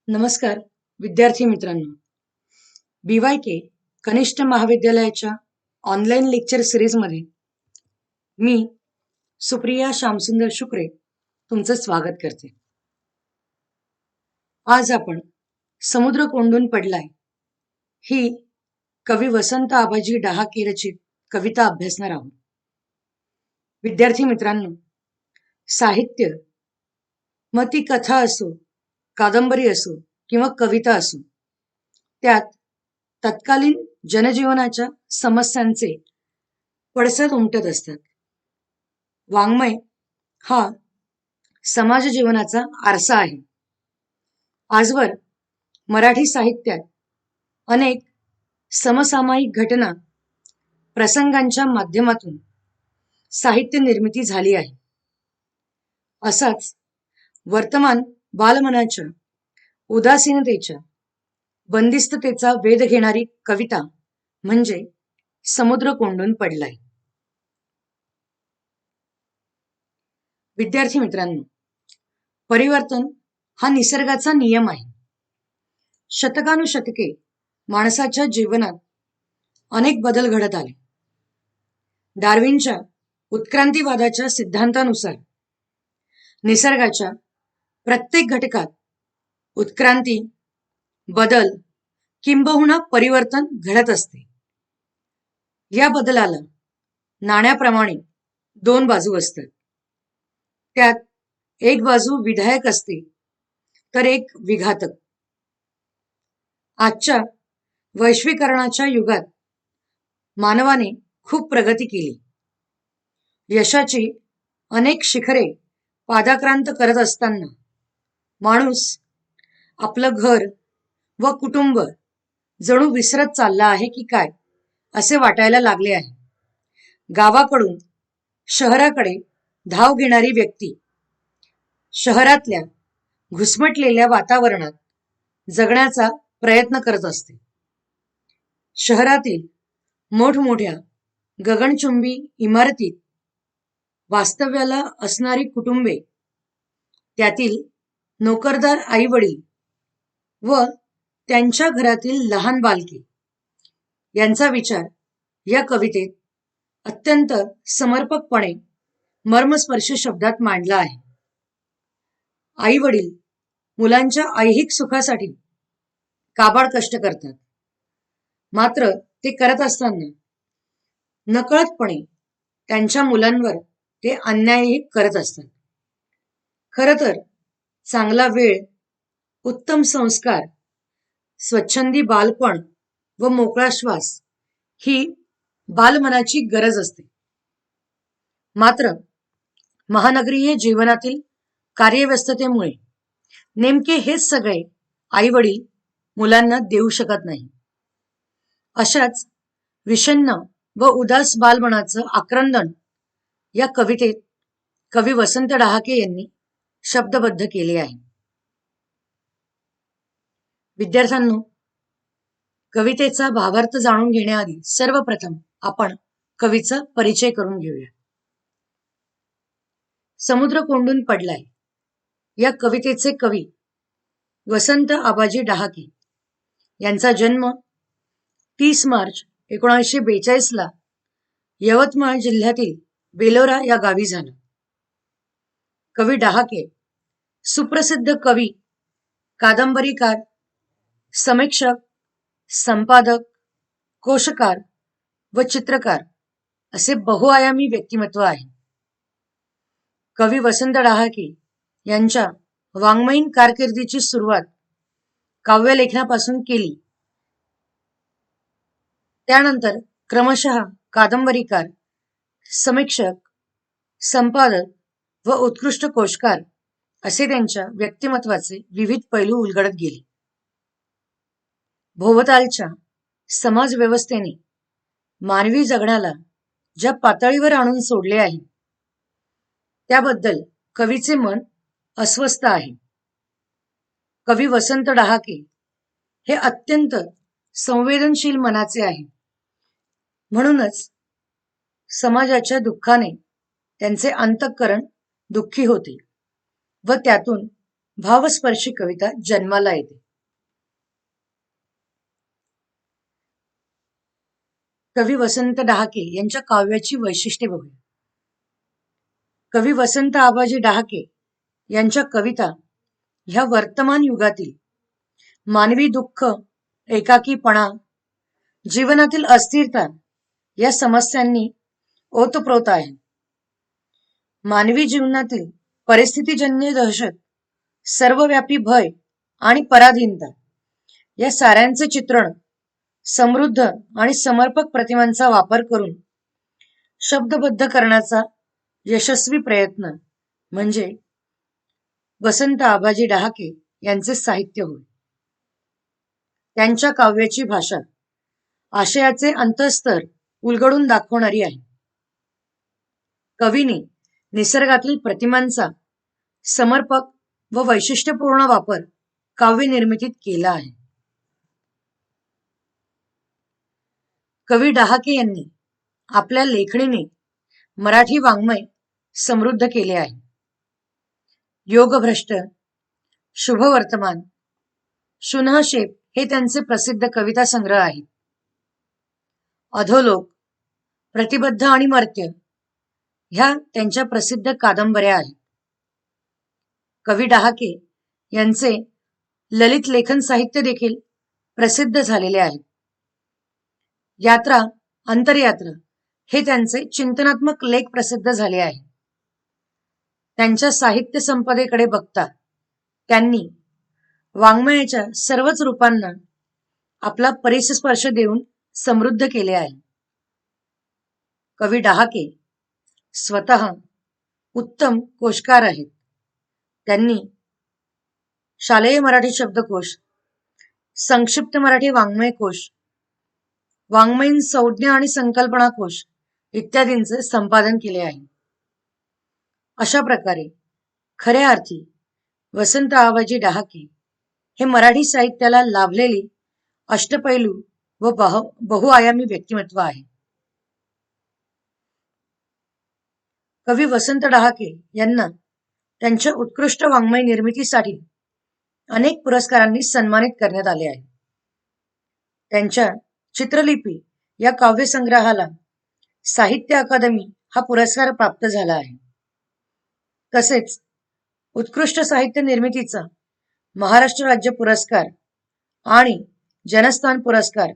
नमस्कार विद्यार्थी मित्रांनो. BYK कनिष्ठ महाविद्यालयाच्या ऑनलाईन लेक्चर सिरीजमध्ये मी सुप्रिया श्यामसुंदर शुक्रे तुमचं स्वागत करते. आज आपण समुद्र कोंडून पडलाय ही कवी वसंत आबाजी डहाके रचित कविता अभ्यासणार आहोत. विद्यार्थी मित्रांनो, साहित्य मग ती कथा असो, कादंबरी असो किंवा कविता असो, त्यात तत्कालीन जनजीवनाच्या समस्यांचे पडसाद उमटत असतात. वाङ्मय हा समाज जीवनाचा आरसा आहे. आजवर मराठी साहित्यात अनेक समसामायिक घटना प्रसंगांच्या माध्यमातून साहित्य निर्मिती झाली आहे. असाच वर्तमान बालमनाच्या उदासीनतेच्या बंदिस्ततेचा वेध घेणारी कविता म्हणजे समुद्र कोंडून पडलाय. विद्यार्थी मित्रांनो, परिवर्तन हा निसर्गाचा नियम आहे. शतकानुशतके माणसाच्या जीवनात अनेक बदल घडत आले. डार्विनच्या उत्क्रांतीवादाच्या सिद्धांतानुसार निसर्गाच्या प्रत्येक घटकात उत्क्रांती, बदल किंबहुना परिवर्तन घडत असते. या बदलाला नाण्याप्रमाणे दोन बाजू असतात. त्यात एक बाजू विधायक असते तर एक विघातक. आजच्या वैश्वीकरणाच्या युगात मानवाने खूप प्रगती केली. यशाची अनेक शिखरे पादाक्रांत करत असताना माणूस आपलं घर व कुटुंब जणू विसरत चालला आहे की काय असे वाटायला लागले आहे. गावाकडून शहराकडे धाव घेणारी व्यक्ती शहरातल्या घुसमटलेल्या वातावरणात जगण्याचा प्रयत्न करत असते. शहरातील मोठमोठ्या गगनचुंबी इमारतीत वास्तव्याला असणारी कुटुंबे, त्यातील नोकरदार आई वडील व त्यांच्या घरातील लहान बालके यांचा विचार या कवितेत अत्यंत समर्पकपणे मर्मस्पर्शी शब्दात मांडला आहे. आई वडील मुलांच्या ऐहिक सुखासाठी काबाड कष्ट करतात, मात्र ते करत असताना नकळतपणे त्यांच्या मुलांवर ते अन्यायही करत असतात. खरं तर चांगला वेळ, उत्तम संस्कार, स्वच्छंदी बालपण व मोकळा श्वास ही बालमनाची गरज असते. मात्र महानगरीय जीवनातील कार्यव्यस्ततेमुळे नेमके हेच सगळे आई वडील मुलांना देऊ शकत नाही. अशाच विषण्ण व उदास बालमनाचं आक्रंदन या कवितेत कवी वसंत डहाके यांनी शब्दबद्ध केले आहे. विद्यार्थ्यांनो, कवितेचा भावार्थ जाणून घेण्याआधी सर्वप्रथम आपण कवीचा परिचय करून घेऊया. समुद्र कोंडून पडलाय या कवितेचे कवी वसंत आबाजी डहाके यांचा जन्म 30 मार्च 1942 ला यवतमाळ जिल्ह्यातील बेलोरा या गावी झाला. कवी डहाके सुप्रसिद्ध कवी, कादंबरीकार, समीक्षक, संपादक, कोशकार व चित्रकार असे बहुआयामी व्यक्तिमत्व आहे. कवी वसंत डहाके यांच्या वाङ्मयीन कारकिर्दीची सुरुवात काव्यलेखनापासून केली. त्यानंतर क्रमशः कादंबरीकार, समीक्षक, संपादक व उत्कृष्ट कोशकार असे त्यांच्या व्यक्तिमत्वाचे विविध पैलू उलगडत गेले. भोवतालच्या समाज व्यवस्थेने मानवी जगण्याला ज्या पातळीवर आणून सोडले आहे त्याबद्दल कवीचे मन अस्वस्थ आहे. कवी वसंत डहाके हे अत्यंत संवेदनशील मनाचे आहे. म्हणूनच समाजाच्या दुःखाने त्यांचे अंतःकरण दुःखी होते व त्यातून भावस्पर्शी कविता जन्माला येते. कवी वसंत डहाके यांच्या काव्याची वैशिष्ट्ये बघूया. कवी वसंत आबाजी डहाके यांच्या कविता ह्या वर्तमान युगातील मानवी दुःख, एकाकीपणा, जीवनातील अस्थिरता या समस्यांनी ओतप्रोत आहे. मानवी जीवनातील परिस्थितीजन्य दहशत, सर्वव्यापी भय आणि पराधीनता या साऱ्यांचे चित्रण समृद्ध आणि समर्पक प्रतिमांचा वापर करून शब्दबद्ध करण्याचा यशस्वी प्रयत्न म्हणजे वसंत आबाजी डहाके यांचे साहित्य होय. त्यांच्या काव्याची भाषा आशयाचे अंतःस्तर उलगडून दाखवणारी आहे. कवीने निसर्गातील प्रतिमांचा समर्पक व वैशिष्ट्यपूर्ण वापर काव्य निर्मितीत केला आहे. कवी डहाके यांनी आपल्या लेखणीने मराठी वाङ्मय समृद्ध केले आहे. योगभ्रष्ट, शुभवर्तमान, शुनःशेप हे त्यांचे प्रसिद्ध कविता संग्रह आहेत. अधोलोक, प्रतिबद्ध आणि मर्त्य ह्या त्यांच्या प्रसिद्ध कादंबऱ्या आहेत. कवी डहाके यांचे ललित लेखन साहित्य देखील प्रसिद्ध झालेले आहे. यात्रा, अंतरयात्रा हे त्यांचे चिंतनात्मक लेख प्रसिद्ध झाले आहे. त्यांच्या साहित्य संपदेकडे बघता त्यांनी वाङ्मयाच्या सर्वच रूपांना आपला परिस्पर्श देऊन समृद्ध केले आहे. कवी डहाके स्वतः उत्तम कोशकार आहेत. त्यांनी शालेय मराठी शब्दकोश, संक्षिप्त मराठी वाङ्मय कोश, वाङ्मयीन संज्ञा आणि संकल्पना कोश इत्यादींचे संपादन केले आहे. अशा प्रकारे खऱ्या अर्थी वसंत आबाजी डहाके हे मराठी साहित्याला लाभलेली अष्टपैलू व बहुआयामी व्यक्तिमत्व आहे. कवी वसंत डहाके यांना त्यांच्या उत्कृष्ट वाङ्मय निर्मितीसाठी अनेक पुरस्कारांनी सन्मानित करण्यात आले आहे. त्यांच्या चित्रलिपी या काव्यसंग्रहाला साहित्य अकादमी हा पुरस्कार प्राप्त झाला आहे. तसेच उत्कृष्ट साहित्य निर्मितीचा महाराष्ट्र राज्य पुरस्कार आणि जनस्थान पुरस्कार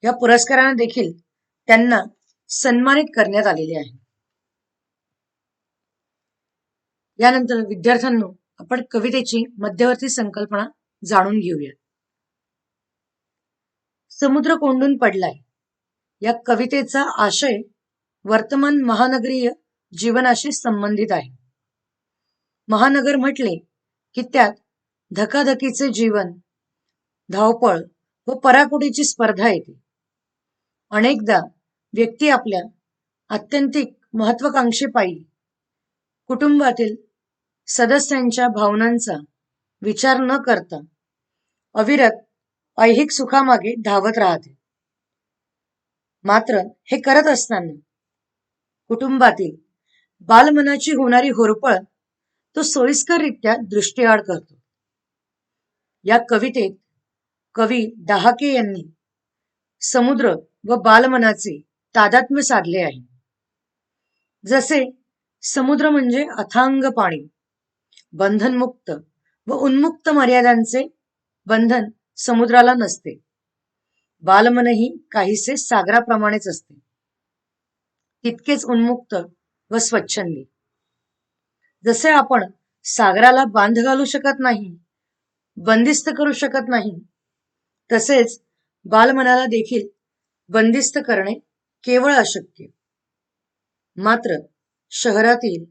या पुरस्कारांना देखील त्यांना सन्मानित करण्यात आलेले आहे. यानंतर विद्यार्थ्यांनो आपण कवितेची मध्यवर्ती संकल्पना जाणून घेऊया. समुद्र कोंडून पडलाय या कवितेचा आशय वर्तमान महानगरीय जीवनाशी संबंधित आहे. महानगर म्हटले की त्यात धकाधकीचे जीवन, धावपळ व पराकोटीची स्पर्धा येते. अनेकदा व्यक्ती आपल्या आत्यंतिक महत्वाकांक्षेपायी कुटुंबातील सदस्यांच्या भावनांचा विचार न करता अविरत ऐहिक सुखामागे धावत राहते. मात्र हे करत असताना कुटुंबातील बालमनाची होणारी होरपळ तो सोयीस्कररित्या दृष्टीआड करतो. या कवितेत कवी डहाके यांनी समुद्र व बालमनाचे तादात्म्य साधले आहे. जसे समुद्र म्हणजे अथांग पाणी, बंधनमुक्त व उन्मुक्त मर्यादांचे बंधन समुद्राला नसते. बालमनही काहीसे सागराप्रमाणेच असते, तितकेच उन्मुक्त व स्वच्छंदी. जसे आपण सागराला बांध घालू शकत नाही, बंदिस्त करू शकत नाही, तसेच बालमनाला देखील बंदिस्त करणे केवळ अशक्य. मात्र शहरातील,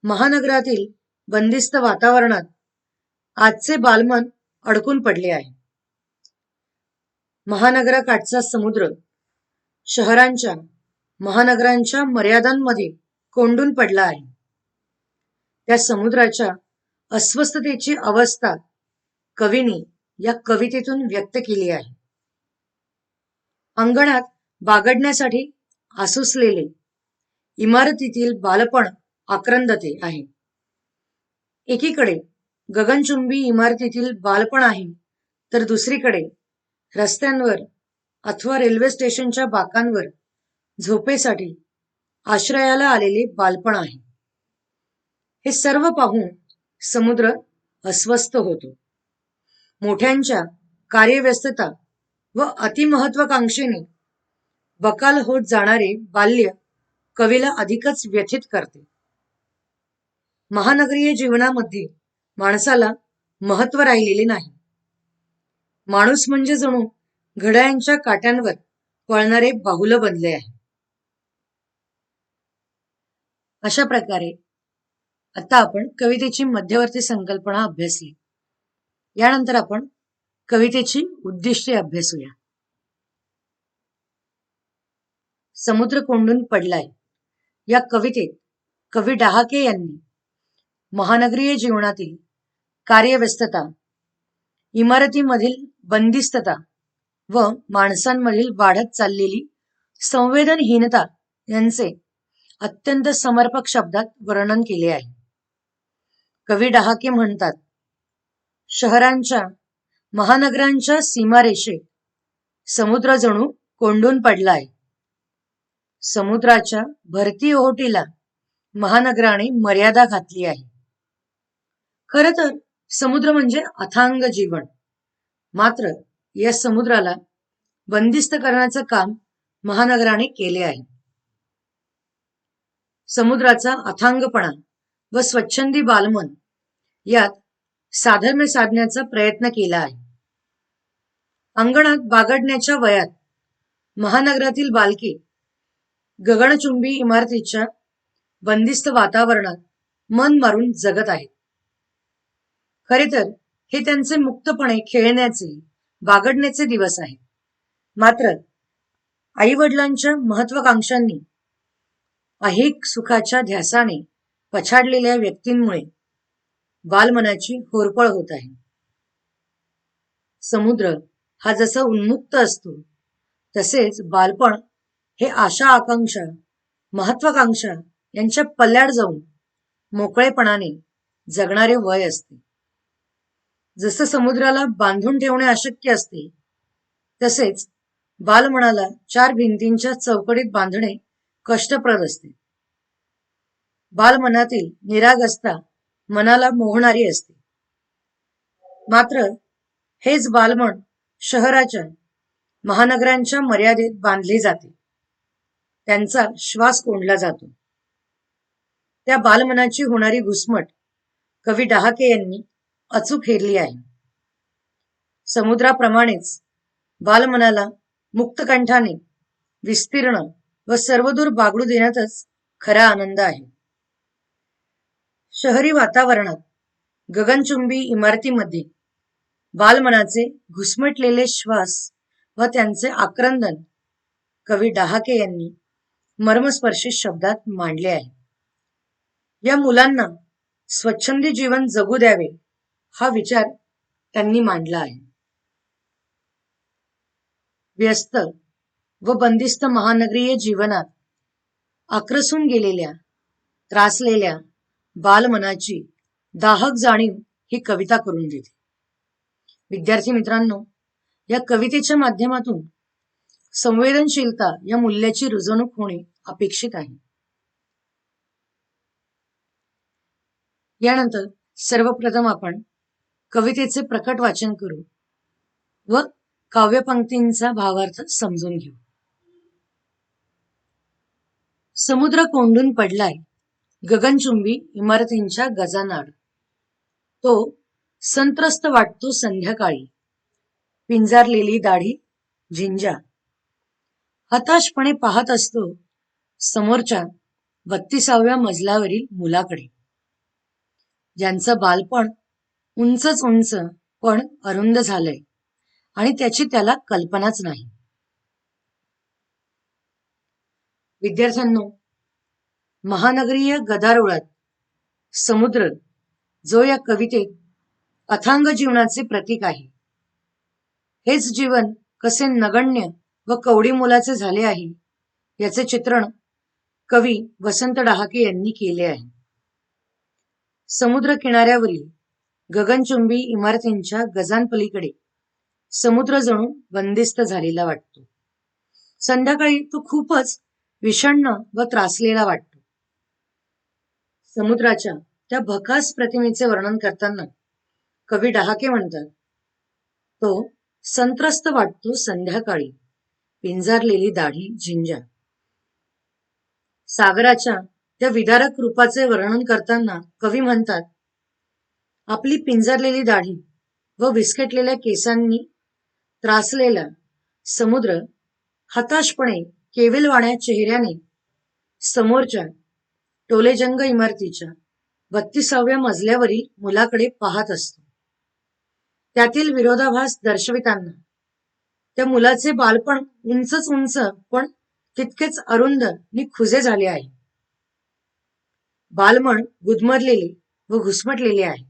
महानगरातील बंदिस्त वातावरणात आजचे बालमन अडकून पडले आहे. महानगराकाठचा समुद्र शहरांच्या, महानगरांच्या मर्यादांमध्ये कोंडून पडला आहे. त्या समुद्राच्या अस्वस्थतेची अवस्था कवीने या कवितेतून व्यक्त केली आहे. अंगणात बागडण्यासाठी आसुसलेले इमारतीतील बालपण आक्रंदते आहे. एकीकडे गगनचुंबी इमारतीतील बालपण आहे, तर दुसरीकडे रस्त्यांवर अथवा रेल्वे स्टेशनच्या बाकांवर झोपेसाठी आश्रयाला आलेले बालपण आहे. हे सर्व पाहून समुद्र अस्वस्थ होतो. मोठ्यांच्या कार्यव्यस्तता व अतिमहत्वाकांक्षेने बकाल होत जाणारे बाल्य कवीला अधिकच व्यथित करते. महानगरीय जीवनामध्ये माणसाला महत्व राहिलेले नाही. माणूस म्हणजे जणू घड्याळांच्या काट्यांवर पळणारे बाहुलं बनले आहे. अशा प्रकारे आता आपण कवितेची मध्यवर्ती संकल्पना अभ्यासली. यानंतर आपण कवितेची उद्दिष्टे अभ्यासूया. समुद्र कोंडून पडलाय या कवितेत कवी डहाके यांनी महानगरीय जीवनातील कार्यव्यस्तता, इमारतीमधील बंदिस्तता व माणसांमधील वाढत चाललेली संवेदनहीनता यांचे अत्यंत समर्पक शब्दात वर्णन केले आहे. कवी डहाके म्हणतात, शहरांच्या, महानगरांच्या सीमारेषेत समुद्र जणू कोंडून पडलाय. समुद्राच्या भरती ओहोटीला महानगराने मर्यादा घातली आहे. खर तर समुद्र म्हणजे अथांग जीवन. मात्र या समुद्राला बंदिस्त करण्याचं काम महानगराने केले आहे. समुद्राचा अथांगपणा व स्वच्छंदी बालमन यात साधर्म्य साधण्याचा प्रयत्न केला आहे. अंगणात बागडण्याच्या वयात महानगरातील बालके गगनचुंबी इमारतीच्या बंदिस्त वातावरणात मन मारून जगत आहेत. खरे तर हे त्यांचे मुक्तपणे खेळण्याचे, बागडण्याचे दिवस आहेत. मात्र आई वडिलांच्या महत्वाकांक्षांनी ऐहिक सुखाच्या ध्यासाने पछाडलेल्या व्यक्तींमुळे बालमनाची होरपळ होत आहे. समुद्र हा जसा उन्मुक्त असतो, तसेच बालपण हे आशा आकांक्षा, महत्वाकांक्षा यांच्या पल्ल्याड जाऊन मोकळेपणाने जगणारे वय असते. जसं समुद्राला बांधून ठेवणे अशक्य असते, तसेच बालमनाला चार भिंतींच्या चौकटीत बांधणे कष्टप्रद असते. बालमनातील निरागसता मनाला मोहणारी असते. मात्र हेच बालमन शहराच्या, महानगरांच्या मर्यादेत बांधले जाते. त्यांचा श्वास कोंडला जातो. त्या बालमनाची होणारी घुसमट कवी डहाके यांनी अचूक हेरली आहे. समुद्राप्रमाणेच बालमनाला मुक्तकंठाने विस्तीर्ण व सर्वदूर बागडू देण्यातच खरा आनंद आहे. शहरी वातावरणात गगनचुंबी इमारतीमध्ये बालमनाचे घुसमटलेले श्वास व त्यांचे आक्रंदन कवी डहाके यांनी मर्मस्पर्शी शब्दात मांडले आहे. या मुलांना स्वच्छंदी जीवन जगू द्यावे हा विचार त्यांनी मांडला आहे. व्यस्त व बंदिस्त महानगरीय जीवनात आक्रसून गेलेल्या, त्रासलेल्या बालमनाची दाहक जाणीव ही कविता करून देते. विद्यार्थी मित्रांनो, या कवितेच्या माध्यमातून संवेदनशीलता या मूल्याची रुजवणूक होणे अपेक्षित आहे. यानंतर सर्वप्रथम आपण कवितेचे प्रकट वाचन करू व काव्यपंक्तींचा भावार्थ समजून घेऊ. समुद्र कोंडून पडलाय गगनचुंबी इमारतींच्या गजानाड. तो संत्रस्त वाटतो संध्याकाळी, पिंजारलेली दाढी झिंजा. हताशपणे पाहत असतो समोरच्या 32व्या मजल्यावरील मुलाकडे, ज्यांचं बालपण उंचच उंच पण अरुंद झालंय आणि त्याची त्याला कल्पनाच नाही. विद्यार्थ्यांनो, महानगरीय गदारोळात समुद्र जो या कवितेत अथांग जीवनाचे प्रतीक आहे, हेच जीवन कसे नगण्य व कवडी मोलाचे झाले आहे याचे चित्रण कवी वसंत डहाके यांनी केले आहे. समुद्र किनाऱ्यावरील गगनचुंबी इमारतींच्या गजांपलीकडे समुद्र जणू बंदिस्त झालेला वाटतो. संध्याकाळी तो खूपच विषण्ण व त्रासलेला वाटतो. समुद्राच्या त्या भकास प्रतिमेचे वर्णन करताना कवी डहाके म्हणतात, तो संत्रस्त वाटतो संध्याकाळी, पिंजारलेली दाढी झिंजा. सागराच्या त्या विदारक रूपाचे वर्णन करताना कवी म्हणतात, आपली पिंजरलेली दाढी व विस्कटलेल्या केसांनी त्रासलेला समुद्र हताशपणे केविलवाण्या चेहऱ्याने समोरच्या टोलेजंग इमारतीच्या 32व्या मजल्यावरील मुलाकडे पाहत असतो. त्यातील विरोधाभास दर्शविताना त्या मुलाचे बालपण उंचच उंच पण तितकेच अरुंद नि खुजे झाले आहे. बालमन गुदमरलेले व घुसमटलेले आहे.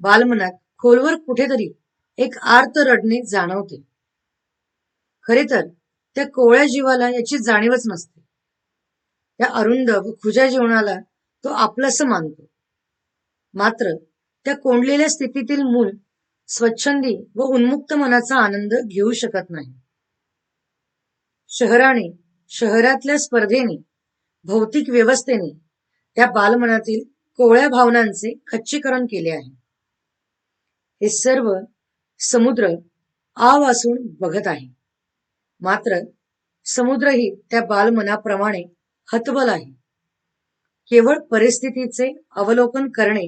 बालमनात खोलवर कुठेतरी एक आर्त रडणे जाणवते. खरे तर त्या कोवळ्या जीवाला याची जाणीवच नसते. त्या अरुंद व खुज्या जीवनाला तो आपलंसं मानतो. मात्र त्या कोंडलेल्या स्थितीतील मूल स्वच्छंदी व उन्मुक्त मनाचा आनंद घेऊ शकत नाही. शहराने, शहरातल्या स्पर्धेने, भौतिक व्यवस्थेने त्या बालमनातील कोवळ्या भावनांचे खच्चीकरण केले आहे. हे सर्व समुद्र आ वासून बघत आहे. मात्र समुद्रही त्या बालमनाप्रमाणे हतबल आहे. केवळ परिस्थितीचे अवलोकन करणे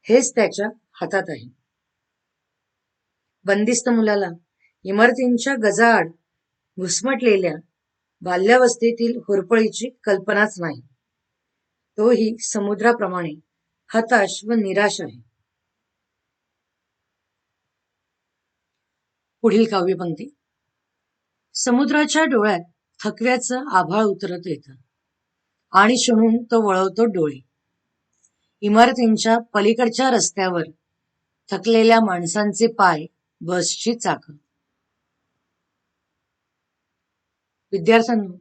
हेच त्याच्या हातात आहे. बंदिस्त मुलाला इमारतींच्या गजाआड घुसमटलेल्या बाल्यावस्थेतील होरपळीची कल्पनाच नाही. तोही समुद्राप्रमाणे हताश व निराश आहे. पुढील काव्यपंक्ती. समुद्राच्या डोळ्यात थकव्याचं आभाळ उतरत येतं आणि शणून तो वळवतो डोळे. इमारतींच्या पलीकडच्या रस्त्यावर थकलेल्या माणसांचे पाय, बसची चाकं. विद्यार्थ्यांनो,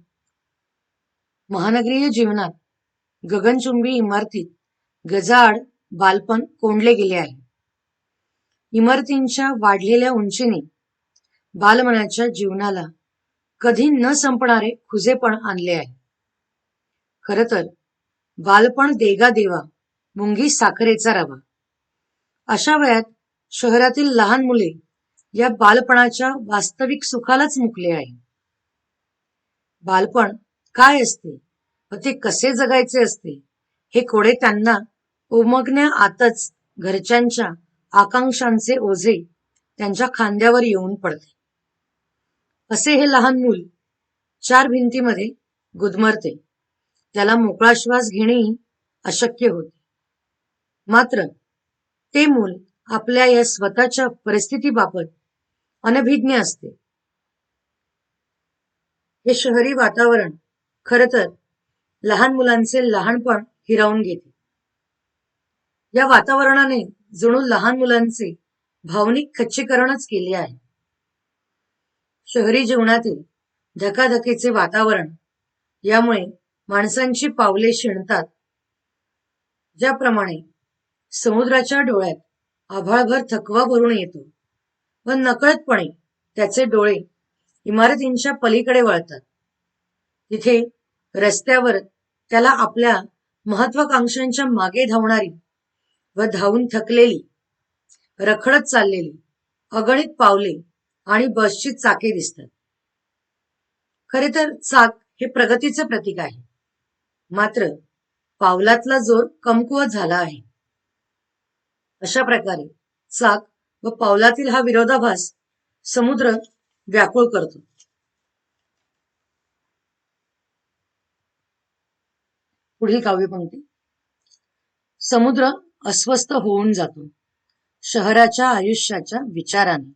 महानगरीय जीवनात गगनचुंबी इमारतीत गजाआड बालपण कोंडले गेले आहे. इमारतींच्या वाढलेल्या उंचीने बालमनाच्या जीवनाला कधी न संपणारे खुजेपण आणले आहे. खर तर बालपण देगा देवा, मुंगी साखरेचा रवा. अशा वयात शहरातील लहान मुले या बालपणाच्या वास्तविक सुखालाच मुकले आहे. बालपण काय असते व ते कसे जगायचे असते हे कोडे त्यांना उमगण्या आतच घरच्यांच्या आकांक्षांचे ओझे त्यांच्या खांद्यावर येऊन पडते. असे हे लहान मूल 4 भिंतीमध्ये गुदमरते. त्याला मोकळा श्वास घेणेही अशक्य होते. मात्र ते मूल आपल्या या स्वतःच्या परिस्थितीबाबत अनभिज्ञ असते. हे शहरी वातावरण खर तर लहान मुलांचे लहानपण हिरावून घेते. या वातावरणाने जणू लहान मुलांचे भावनिक खच्चीकरणच केले आहे. शहरी जीवनातील धकाधकीचे वातावरण यामुळे माणसांची पावले शिणतात. ज्याप्रमाणे समुद्राच्या डोळ्यात आभाळभर थकवा भरून येतो व नकळतपणे त्याचे डोळे इमारतींच्या पलीकडे वळतात. तिथे रस्त्यावर त्याला आपल्या महत्वाकांक्षांच्या मागे धावणारी व धावून थकलेली, रखडत चाललेली अगणित पावले आणि बसची चाके दिसतात. खरे तर चाक हे प्रगतीचे प्रतीक आहे. मात्र पावलातला जोर कमकुवत झाला आहे. अशा प्रकारे चाक व पावलातील हा विरोधाभास समुद्र व्याकुळ करतो. पुढील काव्यपंक्ती. समुद्र अस्वस्थ होऊन जातो शहराच्या आयुष्याच्या विचाराने.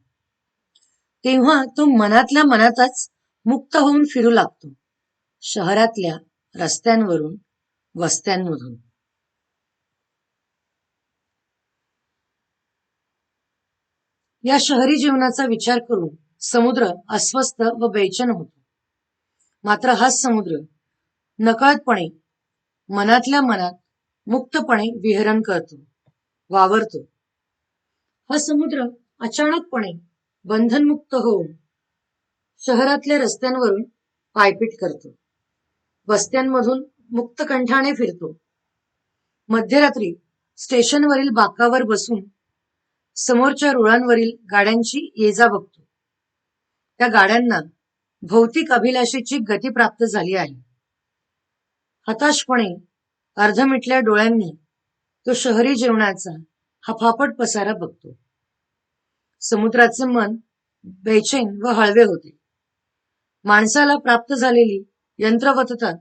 तेव्हा तो मनातल्या मनातच मुक्त होऊन फिरू लागतो शहरातल्या रस्त्यांवरून, वस्त्यांमधून. या शहरी जीवनाचा विचार करून समुद्र अस्वस्थ व बेचैन होतो. मात्र हाच समुद्र नकळतपणे मनातल्या मनात मुक्तपणे विहरण करतो. वावरतो. हा समुद्र अचानकपणे बंधनमुक्त होऊन शहरातल्या रस्त्यांवरून पायपीट करतो. वस्त्यांमधून मुक्त कंठाने फिरतो. मध्यरात्री स्टेशनवरील बाकावर बसून समोरच्या रुळांवरील गाड्यांची ये-जा बघतो. त्या गाड्यांना भौतिक अभिलाषेची गती प्राप्त झाली आहे. हताशपणे अर्धमिटल्या डोळ्यांनी तो शहरी जीवनाचा हा फापट पसारा बघतो. समुद्राचे मन बेचैन व हळवे होते. माणसाला प्राप्त झालेली यंत्रवतता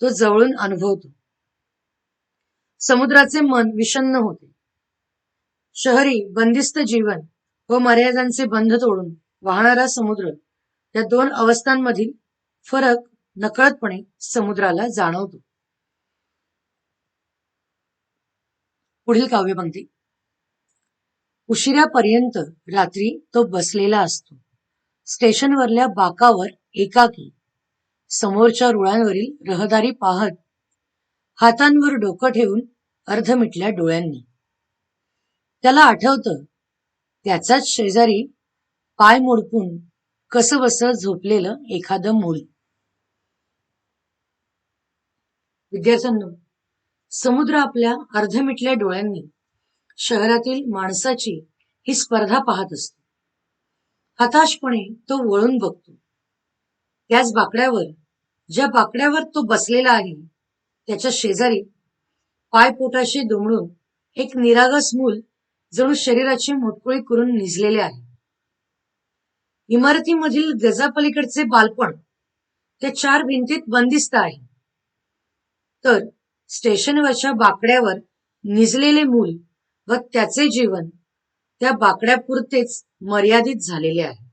तो जवळून अनुभवतो. समुद्राचे मन विषण्ण होते. शहरी बंदिस्त जीवन व मर्यादांचे बंध तोडून वाहणारा समुद्र या दोन अवस्थांमधील फरक नकळतपणे समुद्राला जाणवतो. पुढील काव्यपंक्ती. उशिरापर्यंत रात्री तो बसलेला असतो. स्टेशनवरल्या बाकावर एकाकी, समोरच्या रुळांवरील रहदारी पाहत, हातांवर डोकं ठेवून अर्धमिटल्या डोळ्यांनी. त्याला आठवतं त्याचाच शेजारी पाय मोडपून कसबस झोपलेलं एखादं मूल. विद्यार्थ्यांनो, समुद्र आपल्या अर्धमिटल्या डोळ्यांनी शहरातील माणसाची ही स्पर्धा पाहत असतो. हताशपणे तो वळून बघतो. त्याच बाकड्यावर, ज्या बाकड्यावर तो बसलेला आहे, त्याच्या शेजारी पायपोटाशी दुमडून एक निरागस मूल जणू शरीराची मोटकुळी करून निजलेले आहे. इमारतीमधील गजापलीकडचे बालपण त्या चार भिंतीत बंदिस्त आहे, तर स्टेशनवरच्या बाकड्यावर निजलेले मूल व त्याचे जीवन त्या बाकड्यापुरतेच मर्यादित झालेले आहे.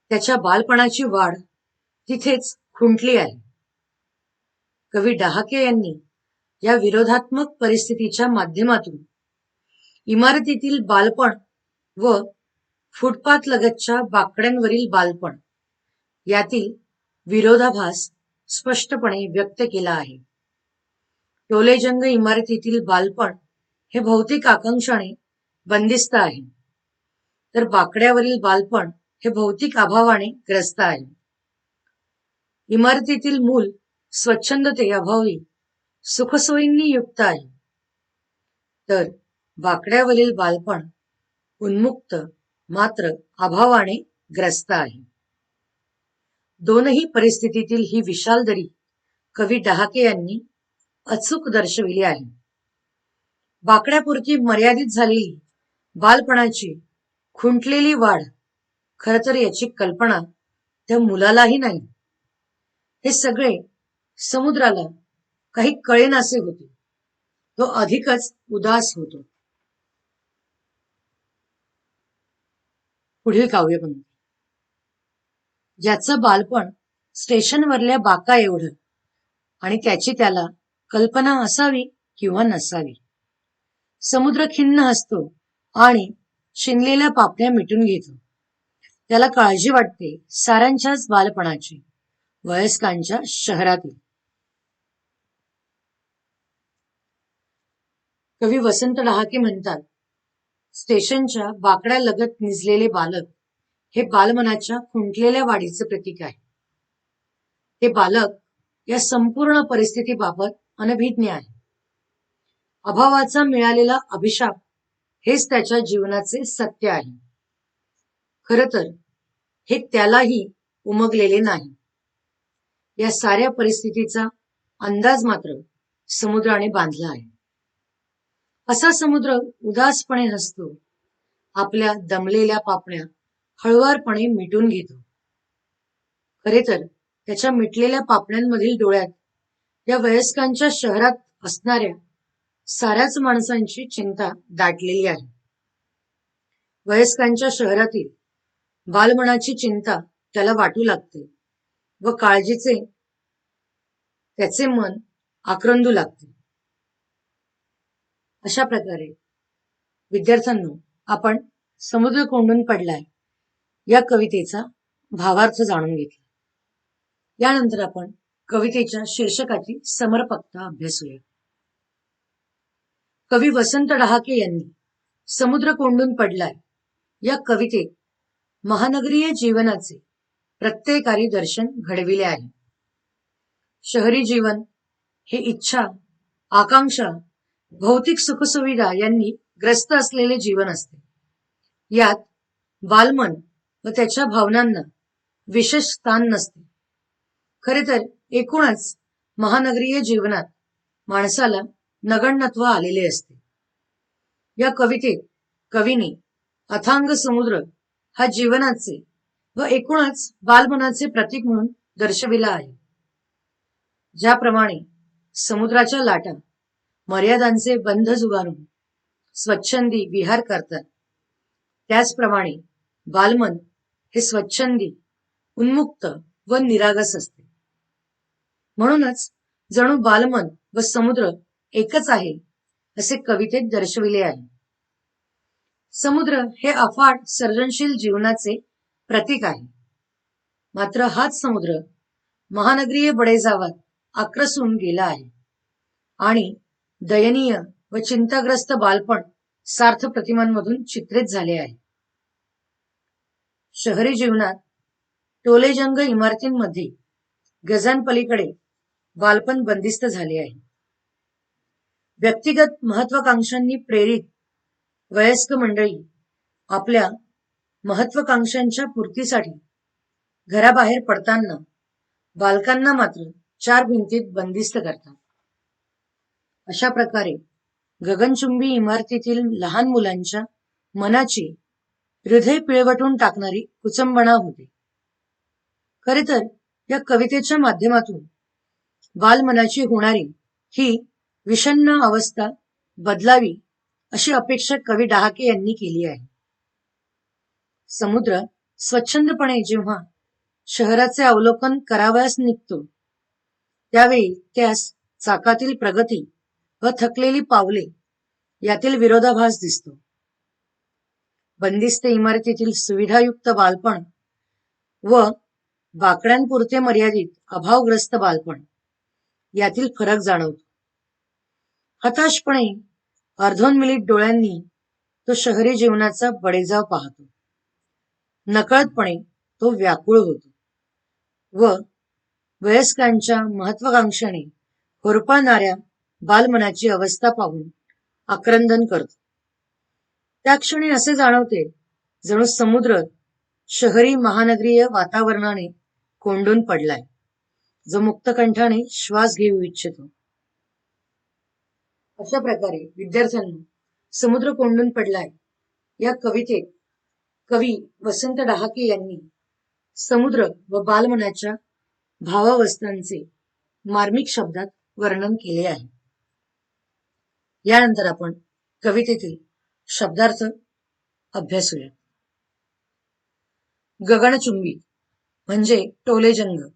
त्याच्या बालपणाची वाढ तिथेच खुंटली आहे. कवी डहाके यांनी या विरोधात्मक परिस्थितीच्या माध्यमातून इमारतीतील बालपण व फुटपाथ लगतच्या बाकड्यांवरील बालपण यातील विरोधाभास स्पष्टपणे व्यक्त केला आहे. टोलेजंग इमारतीतील बालपण हे भौतिक आकांक्षाने बंदिस्त आहे, तर बाकड्यावरील बालपण हे भौतिक अभावाने ग्रस्त आहे. इमारतीतील मूल स्वच्छंदते अभावी सुखसोयींनी युक्त आहे, तर बाकड्यावरील बालपण उन्मुक्त मात्र अभावाने ग्रस्त आहे. दोनही परिस्थितीतील ही विशाल दरी कवी डहाके यांनी अचूक दर्शविली आहे. बाकड्यापुरती मर्यादित झालेली बालपणाची खुंटलेली वाढ, खर तर याची कल्पना त्या मुलालाही नाही. हे सगळे समुद्राला काही कळेनासे होते. तो अधिकच उदास होतो. पुढील काव्यपंक्ती. ज्याचं बालपण स्टेशनवरल्या बाका एवढं आणि त्याची त्याला कल्पना असावी किंवा नसावी. समुद्र खिन्न हसतो आणि शिनलेल्या पापण्या मिटून घेतो. त्याला काळजी वाटते साऱ्यांच्याच बालपणाची, वयस्कांच्या शहरातील. कवी वसंत डहाके म्हणतात, स्टेशनच्या बाकड्या लगत निजलेले बालक हे बालमनाच्या खुंटलेल्या वाढीचे प्रतीक आहे. ते बालक या संपूर्ण परिस्थितीबाबत अनभिज्ञ आहे. अभावाचा मिळालेला अभिशाप हेच त्याच्या जीवनाचे सत्य आहे. खर तर हे त्यालाही उमगलेले नाही. या साऱ्या परिस्थितीचा अंदाज मात्र समुद्राने बांधला आहे. असा समुद्र उदासपणे हसतो, आपल्या दमलेल्या पापण्या हळुवारपणे मिटून घेतो. खरे तर त्याच्या मिटलेल्या पापण्यांमधील डोळ्यात या वयस्कांच्या शहरात असणाऱ्या साऱ्याच माणसांची चिंता दाटलेली आहे. वयस्कांच्या शहरातील बालमनाची चिंता त्याला वाटू लागते व काळजीचे त्याचे मन आक्रंदू लागते. अशा प्रकारे विद्यार्थ्यांनो, आपण समुद्र कोंडून पडलाय या कवितेचा भावार्थ जाणून घेतला. यानंतर आपण कवितेच्या शीर्षकाची समर्पकता अभ्यासूया. कवी वसंत डहाके यांनी समुद्र कोंडून पडलाय या कवितेत महानगरीय जीवनाचे प्रत्येकारी दर्शन घडविले आहे. शहरी जीवन हे इच्छा, आकांक्षा, भौतिक सुखसुविधा यांनी ग्रस्त असलेले जीवन असते. यात बालमन व त्याच्या भावनांना विशेष स्थान नसते. खरे तर एकूणच महानगरीय जीवनात माणसाला नगण्यत्व आलेले असते. या कवितेत कवीने अथांग समुद्र हा जीवनाचे व एकूणच बालमनाचे प्रतीक म्हणून दर्शविला आहे. ज्याप्रमाणे समुद्राच्या लाटा मर्यादांचे बंध झुगारून स्वच्छंदी विहार करतात, त्याचप्रमाणे बालमन हे स्वच्छंदी, उन्मुक्त व निरागस असते. म्हणूनच जणू बालमन व समुद्र एकच आहे असे कवितेत दर्शविले आहे. समुद्र हे अफाट सर्जनशील जीवनाचे प्रतीक आहे. मात्र हाच समुद्र महानगरीय बडेजावात आक्रसून गेला आहे आणि दयनीय व चिंताग्रस्त बालपण सार्थ प्रतिमांमधून चित्रित झाले आहे. शहरी जीवनात टोलेजंग इमारतींमध्ये गजांपलीकडे बालपण बंदिस्त झाले आहे. व्यक्तिगत महत्वाकांक्षांनी प्रेरित वयस्क मंडळी आपल्या महत्वाकांक्षांच्या पूर्तीसाठी घराबाहेर पडताना बालकांना मात्र 4 भिंतीत बंदिस्त करतात. अशा प्रकारे गगनचुंबी इमारतीतील लहान मुलांच्या मनाची हृदय पिळवटून टाकणारी कुचंबणा होते. खरे तर या कवितेच्या माध्यमातून बालमनाची होणारी ही विषण्ण अवस्था बदलावी अशी अपेक्षा कवी डहाके यांनी केली आहे. समुद्र स्वच्छंदपणे जेव्हा शहराचे अवलोकन करावयास निघतो, त्यावेळी त्यास चाकातील प्रगती व थकलेली पावले यातील विरोधाभास दिसतो. बंदिस्त इमारतीतील सुविधायुक्त बालपण व बाकड्यांपुरते मर्यादित अभावग्रस्त बालपण यातील फरक जाणवतो. हताशपणे अर्धोन्मिलित डोळ्यांनी तो शहरी जीवनाचा बडेजाव पाहतो. नकळतपणे तो व्याकुळ होतो व वयस्कांच्या महत्वाकांक्षाने होरपळणाऱ्या बालमनाची अवस्था पाहून आक्रंदन करतो. त्या क्षणी असे जाणवते जणू समुद्र शहरी महानगरीय वातावरणाने कोंडून पडलाय, जो मुक्तकंठाने श्वास घेऊ इच्छितो. अशा प्रकारे विद्यार्थ्यांना समुद्र कोंडून पडलाय या कवितेत कवी वसंत डहाके यांनी समुद्र व बालमनाच्या भावावस्थांचे मार्मिक शब्दात वर्णन केले आहे. यानंतर आपण कवितेतील शब्दार्थ अभ्यासूया. गगनचुंबी म्हणजे टोलेजंग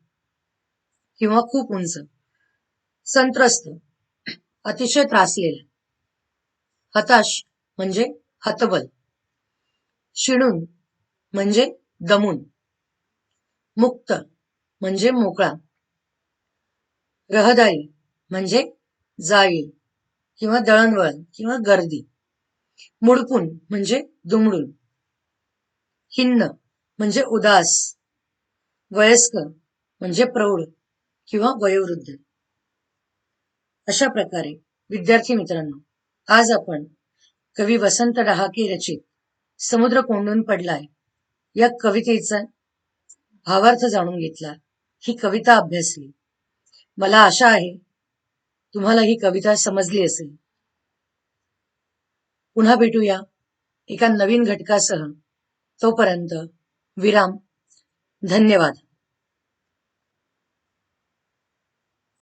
किंवा खूप उंच. संत्रस्त अतिशय त्रासलेला. हताश म्हणजे हतबल. शिणून म्हणजे दमून. मुक्त म्हणजे मोकळा. रहदारी म्हणजे जाळी किंवा दळणवळण किंवा गर्दी. मुडपून म्हणजे दुमडून. खिन्न म्हणजे उदास. वयस्क म्हणजे प्रौढ किंवा वयोवृद्ध. अशा प्रकारे विद्यार्थी मित्रांनो, आज आपण कवी वसंत डहाके रचित समुद्र कोंडून पडलाय या कवितेचा भावार्थ जाणून घेतला, ही कविता अभ्यासली. मला आशा आहे तुम्हाला ही कविता समजली असेल. पुन्हा भेटूया एका नवीन घटकासह. तोपर्यंत विराम. धन्यवाद.